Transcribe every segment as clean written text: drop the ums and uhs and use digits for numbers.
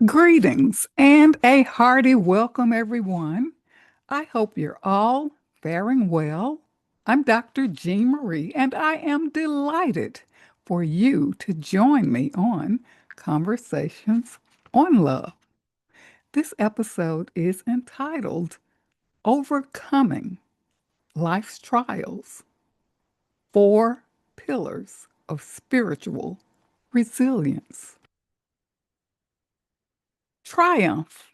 Greetings and a hearty welcome, everyone. I hope you're all faring well. I'm Dr. Jean Marie, and I am delighted for you to join me on Conversations on Love. This episode is entitled Overcoming Life's Trials, Four Pillars of Spiritual Resilience. Triumph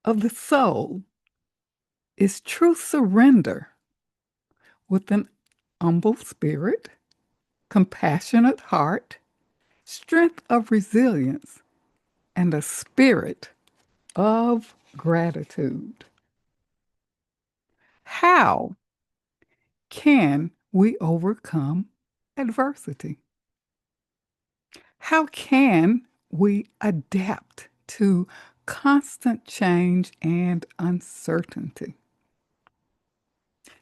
of the soul is true surrender with an humble spirit, compassionate heart, strength of resilience, and a spirit of gratitude. How can we overcome adversity? How can we adapt to constant change and uncertainty?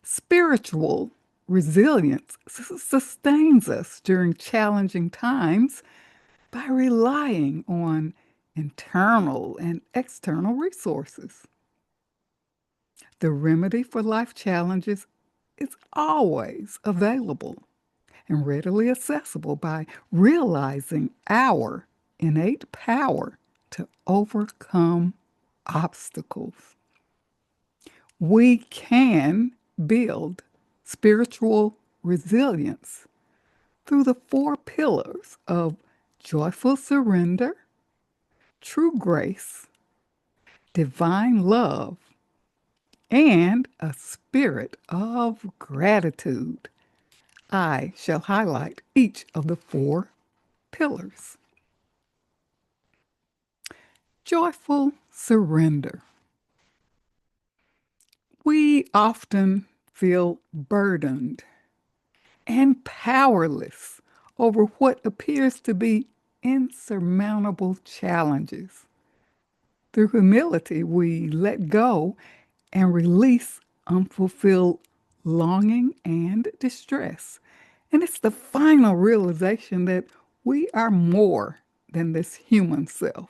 Spiritual resilience sustains us during challenging times by relying on internal and external resources. The remedy for life challenges is always available and readily accessible by realizing our innate power to overcome obstacles. We can build spiritual resilience through the four pillars of joyful surrender, true grace, divine love, and a spirit of gratitude. I shall highlight each of the four pillars. Joyful surrender. We often feel burdened and powerless over what appears to be insurmountable challenges. Through humility, we let go and release unfulfilled longing and distress. And it's the final realization that we are more than this human self,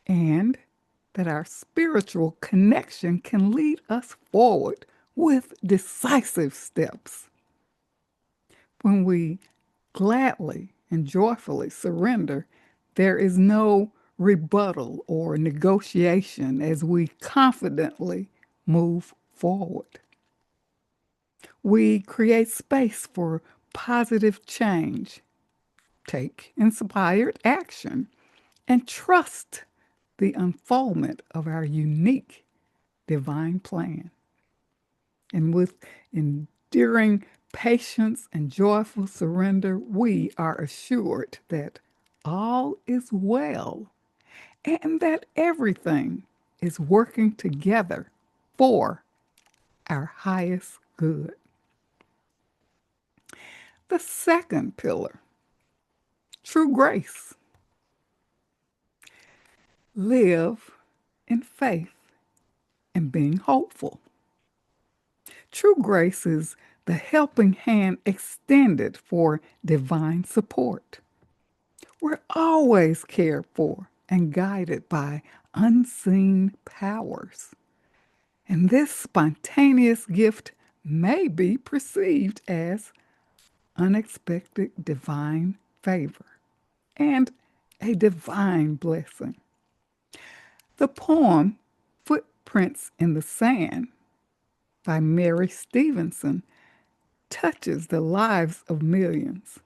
and that our spiritual connection can lead us forward with decisive steps. When we gladly and joyfully surrender, there is no rebuttal or negotiation as we confidently move forward. We create space for positive change, take inspired action, and trust the unfoldment of our unique divine plan. And with enduring patience and joyful surrender, we are assured that all is well and that everything is working together for our highest good. The second pillar, true grace. Live in faith and being hopeful. True grace is the helping hand extended for divine support. We're always cared for and guided by unseen powers. And this spontaneous gift may be perceived as unexpected divine favor and a divine blessing. The poem Footprints in the Sand by Mary Stevenson touches the lives of millions.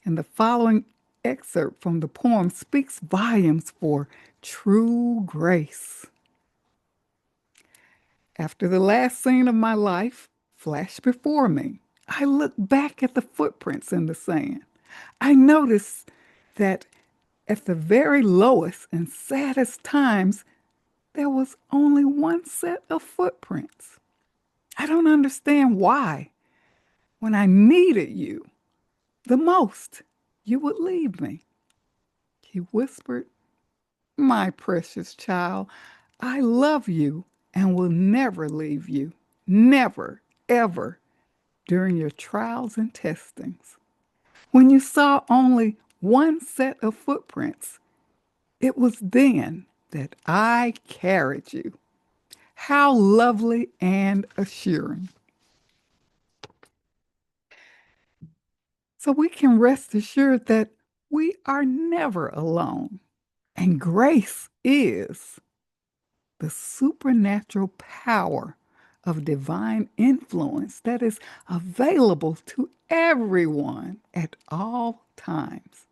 And the following excerpt from the poem speaks volumes for true grace. After the last scene of my life flashed before me, I looked back at the footprints in the sand. I noticed that at the very lowest and saddest times, there was only one set of footprints. I don't understand why. When I needed you the most, you would leave me. He whispered, "My precious child, I love you and will never leave you. Never, ever, during your trials and testings. When you saw only one set of footprints, It was then that I carried you. How lovely and assuring. So we can rest assured that we are never alone. And grace is the supernatural power of divine influence that is available to everyone at all times.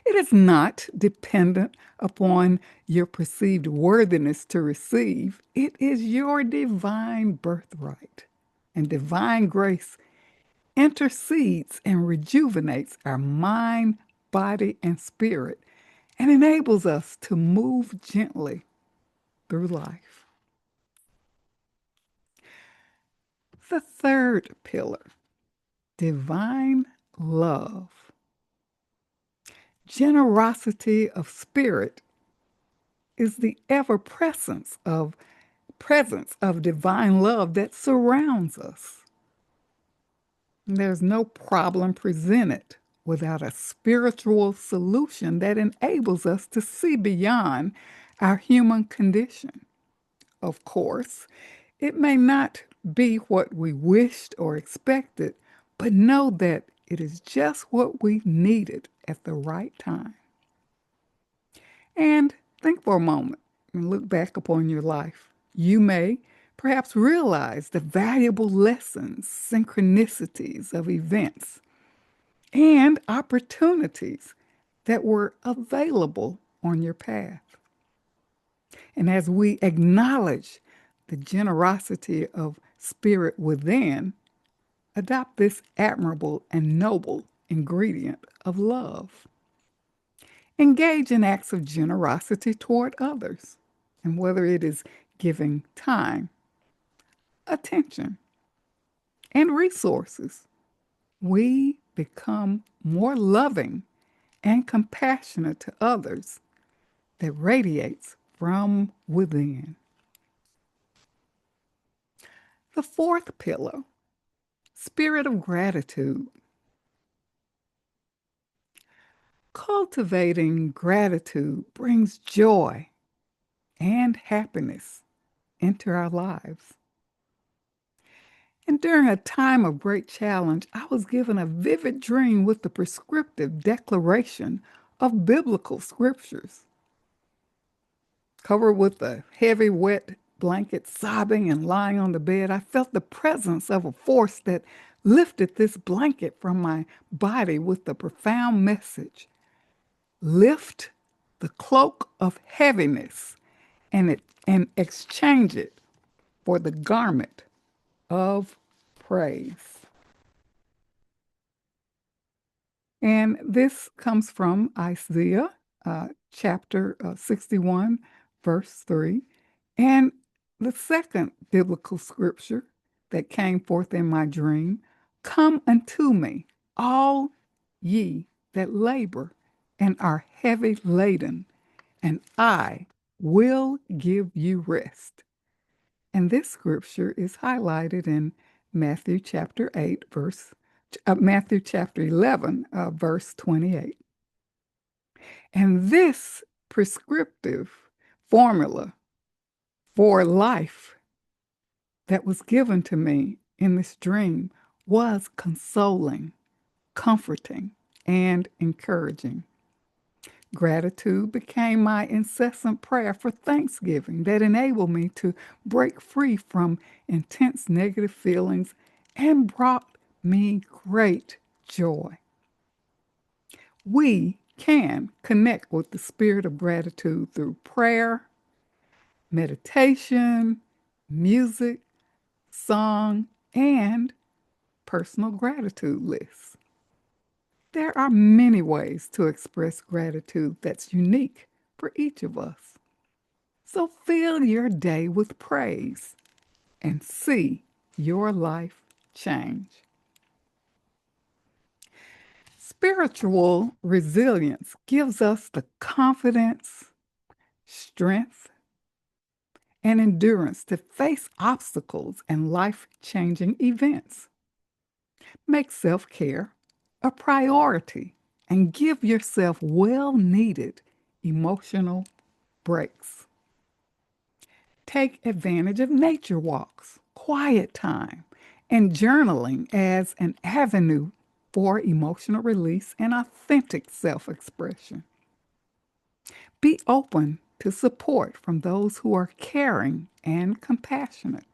It is not dependent upon your perceived worthiness to receive. It is your divine birthright. And divine grace intercedes and rejuvenates our mind, body, and spirit and enables us to move gently through life. The third pillar, divine love. Generosity of spirit is the ever presence of divine love that surrounds us. There's no problem presented without a spiritual solution that enables us to see beyond our human condition. Of course, it may not be what we wished or expected, but know that it is just what we needed at the right time. And think for a moment and look back upon your life. You may perhaps realize the valuable lessons, synchronicities of events, and opportunities that were available on your path. And as we acknowledge the generosity of spirit within, adopt this admirable and noble ingredient of love. Engage in acts of generosity toward others, and whether it is giving time, attention, and resources, we become more loving and compassionate to others that radiates from within. The fourth pillar, spirit of gratitude. Cultivating gratitude brings joy and happiness into our lives. And during a time of great challenge, I was given a vivid dream with the prescriptive declaration of biblical scriptures. Covered with a heavy, wet blanket, sobbing and lying on the bed, I felt the presence of a force that lifted this blanket from my body with the profound message: lift the cloak of heaviness and exchange it for the garment of praise. And this comes from Isaiah chapter 61, verse 3. And the second biblical scripture that came forth in my dream: come unto me, all ye that labor and are heavy laden, and I will give you rest. And this scripture is highlighted in Matthew chapter 11, verse 28. And this prescriptive formula for life that was given to me in this dream was consoling, comforting, and encouraging. Gratitude became my incessant prayer for thanksgiving that enabled me to break free from intense negative feelings and brought me great joy. We can connect with the spirit of gratitude through prayer, meditation, music, song, and personal gratitude lists. There are many ways to express gratitude that's unique for each of us. So fill your day with praise and see your life change. Spiritual resilience gives us the confidence, strength, and endurance to face obstacles and life-changing events. Make self-care a priority and give yourself well-needed emotional breaks. Take advantage of nature walks, quiet time, and journaling as an avenue for emotional release and authentic self expression. Be open to support from those who are caring and compassionate.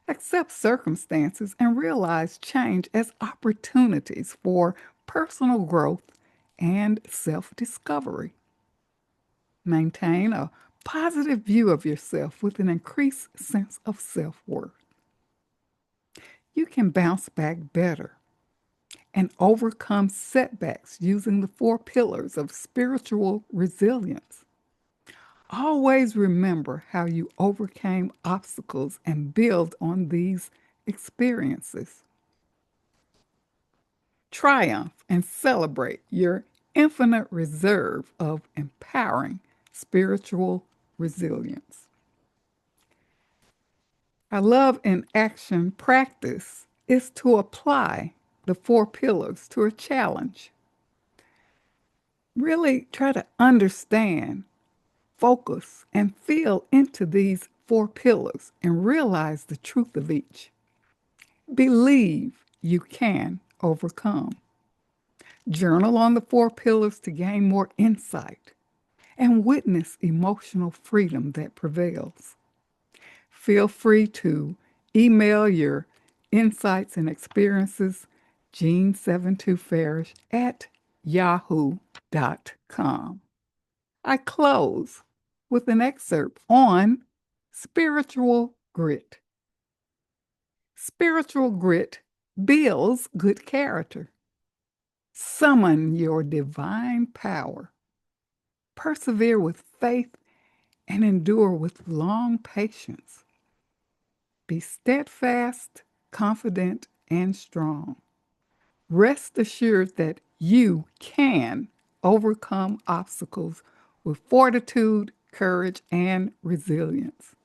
Accept circumstances and realize change as opportunities for personal growth and self discovery. Maintain a positive view of yourself with an increased sense of self worth. You can bounce back better and overcome setbacks using the four pillars of spiritual resilience. Always remember how you overcame obstacles and build on these experiences. Triumph and celebrate your infinite reserve of empowering spiritual resilience. I love in action practice is to apply the four pillars to a challenge. Really try to understand, focus, and feel into these four pillars and realize the truth of each. Believe you can overcome. Journal on the four pillars to gain more insight and witness emotional freedom that prevails. Feel free to email your insights and experiences, Jean72Farish at yahoo.com. I close with an excerpt on spiritual grit. Spiritual grit builds good character. Summon your divine power. Persevere with faith and endure with long patience. Be steadfast, confident, and strong. Rest assured that you can overcome obstacles with fortitude, courage, and resilience.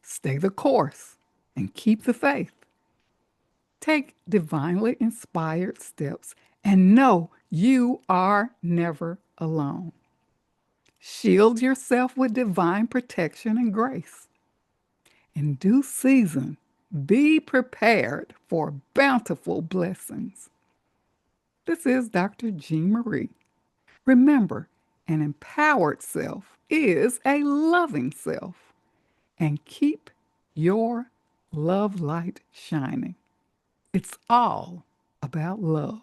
Stay the course and keep the faith. Take divinely inspired steps and know you are never alone. Shield yourself with divine protection and grace. In due season, be prepared for bountiful blessings. This is Dr. Jean Marie. Remember, an empowered self is a loving self. And keep your love light shining. It's all about love.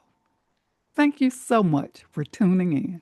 Thank you so much for tuning in.